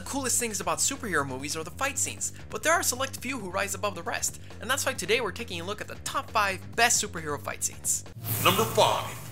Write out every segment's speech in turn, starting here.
the coolest things about superhero movies are the fight scenes, but there are a select few who rise above the rest, and that's why today we're taking a look at the top 5 best superhero fight scenes. Number 5.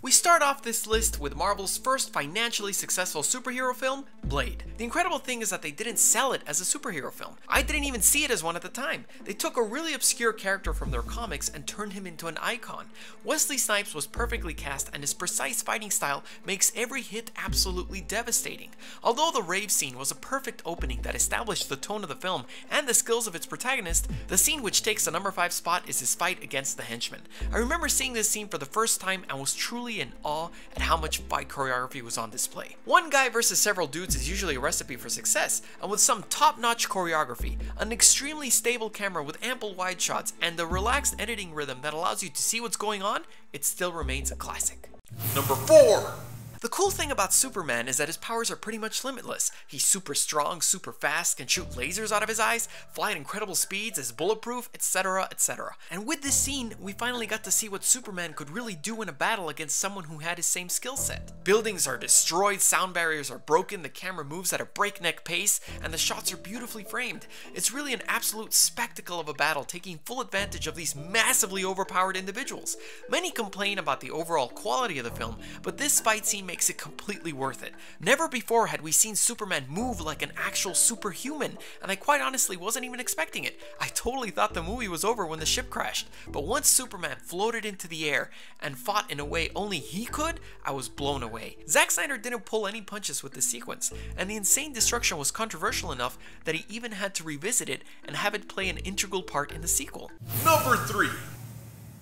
We start off this list with Marvel's first financially successful superhero film, Blade. The incredible thing is that they didn't sell it as a superhero film. I didn't even see it as one at the time. They took a really obscure character from their comics and turned him into an icon. Wesley Snipes was perfectly cast, and his precise fighting style makes every hit absolutely devastating. Although the rave scene was a perfect opening that established the tone of the film and the skills of its protagonist, the scene which takes the number 5 spot is his fight against the Henchmen. I remember seeing this scene for the first time and was truly in awe at how much fight choreography was on display. One guy versus several dudes is usually a recipe for success, and with some top-notch choreography, an extremely stable camera with ample wide shots, and a relaxed editing rhythm that allows you to see what's going on, it still remains a classic. Number 4. The cool thing about Superman is that his powers are pretty much limitless. He's super strong, super fast, can shoot lasers out of his eyes, fly at incredible speeds, is bulletproof, etc, etc. And with this scene, we finally got to see what Superman could really do in a battle against someone who had his same skill set. Buildings are destroyed, sound barriers are broken, the camera moves at a breakneck pace, and the shots are beautifully framed. It's really an absolute spectacle of a battle, taking full advantage of these massively overpowered individuals. Many complain about the overall quality of the film, but this fight scene makes it completely worth it. Never before had we seen Superman move like an actual superhuman, and I quite honestly wasn't even expecting it. I totally thought the movie was over when the ship crashed, but once Superman floated into the air and fought in a way only he could, I was blown away. Zack Snyder didn't pull any punches with this sequence, and the insane destruction was controversial enough that he even had to revisit it and have it play an integral part in the sequel. Number 3.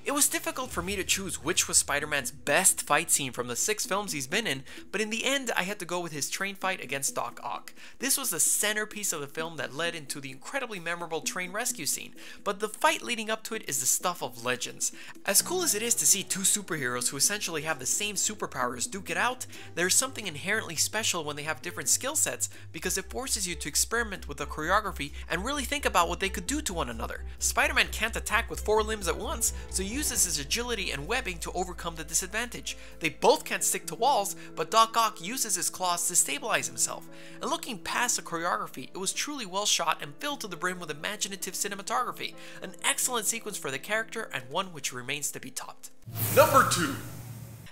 It was difficult for me to choose which was Spider-Man's best fight scene from the 6 films he's been in, but in the end I had to go with his train fight against Doc Ock. This was the centerpiece of the film that led into the incredibly memorable train rescue scene, but the fight leading up to it is the stuff of legends. As cool as it is to see two superheroes who essentially have the same superpowers duke it out, there's something inherently special when they have different skill sets because it forces you to experiment with the choreography and really think about what they could do to one another. Spider-Man can't attack with 4 limbs at once, so he uses his agility and webbing to overcome the disadvantage. They both can't stick to walls, but Doc Ock uses his claws to stabilize himself. And looking past the choreography, it was truly well shot and filled to the brim with imaginative cinematography. An excellent sequence for the character and one which remains to be topped. Number 2.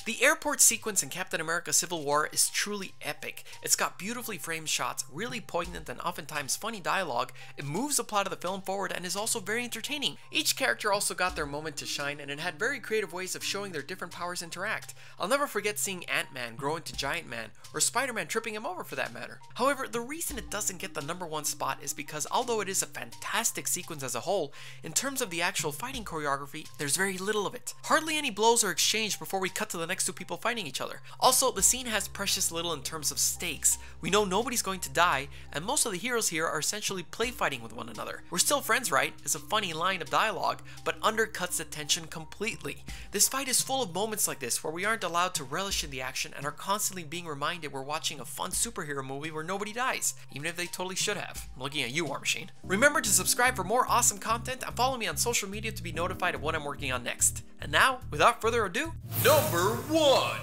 The airport sequence in Captain America Civil War is truly epic. It's got beautifully framed shots, really poignant and oftentimes funny dialogue, it moves the plot of the film forward and is also very entertaining. Each character also got their moment to shine, and it had very creative ways of showing their different powers interact. I'll never forget seeing Ant-Man grow into Giant Man, or Spider-Man tripping him over for that matter. However, the reason it doesn't get the number 1 spot is because although it is a fantastic sequence as a whole, in terms of the actual fighting choreography, there's very little of it. Hardly any blows are exchanged before we cut to the next 2 people fighting each other. Also, the scene has precious little in terms of stakes. We know nobody's going to die, and most of the heroes here are essentially play fighting with one another. We're still friends, right? Is a funny line of dialogue, but undercuts the tension completely. This fight is full of moments like this where we aren't allowed to relish in the action and are constantly being reminded we're watching a fun superhero movie where nobody dies, even if they totally should have. I'm looking at you, War Machine. Remember to subscribe for more awesome content and follow me on social media to be notified of what I'm working on next. And now, without further ado, Number 1.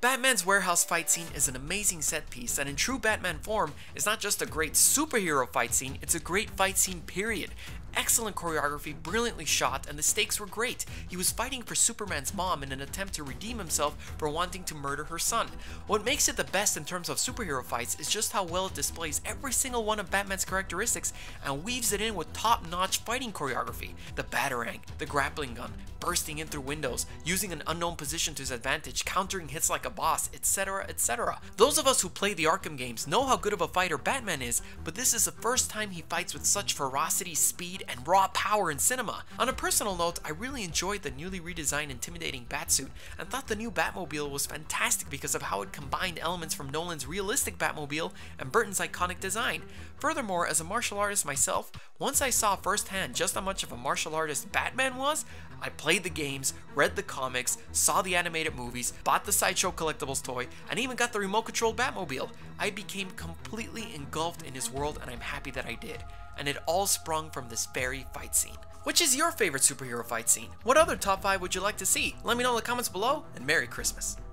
Batman's warehouse fight scene is an amazing set piece, and in true Batman form, it's not just a great superhero fight scene, it's a great fight scene period. Excellent choreography, brilliantly shot, and the stakes were great. He was fighting for Superman's mom in an attempt to redeem himself for wanting to murder her son. What makes it the best in terms of superhero fights is just how well it displays every single one of Batman's characteristics and weaves it in with top-notch fighting choreography. The Batarang, the grappling gun, bursting in through windows, using an unknown position to his advantage, countering hits like a boss, etc, etc. Those of us who play the Arkham games know how good of a fighter Batman is, but this is the first time he fights with such ferocity, speed, and raw power in cinema. On a personal note, I really enjoyed the newly redesigned intimidating Batsuit and thought the new Batmobile was fantastic because of how it combined elements from Nolan's realistic Batmobile and Burton's iconic design. Furthermore, as a martial artist myself, once I saw firsthand just how much of a martial artist Batman was, I played the games, read the comics, saw the animated movies, bought the Sideshow collectibles toy, and even got the remote-controlled Batmobile. I became completely engulfed in his world, and I'm happy that I did. And it all sprung from this very fight scene. Which is your favorite superhero fight scene? What other top 5 would you like to see? Let me know in the comments below, and Merry Christmas.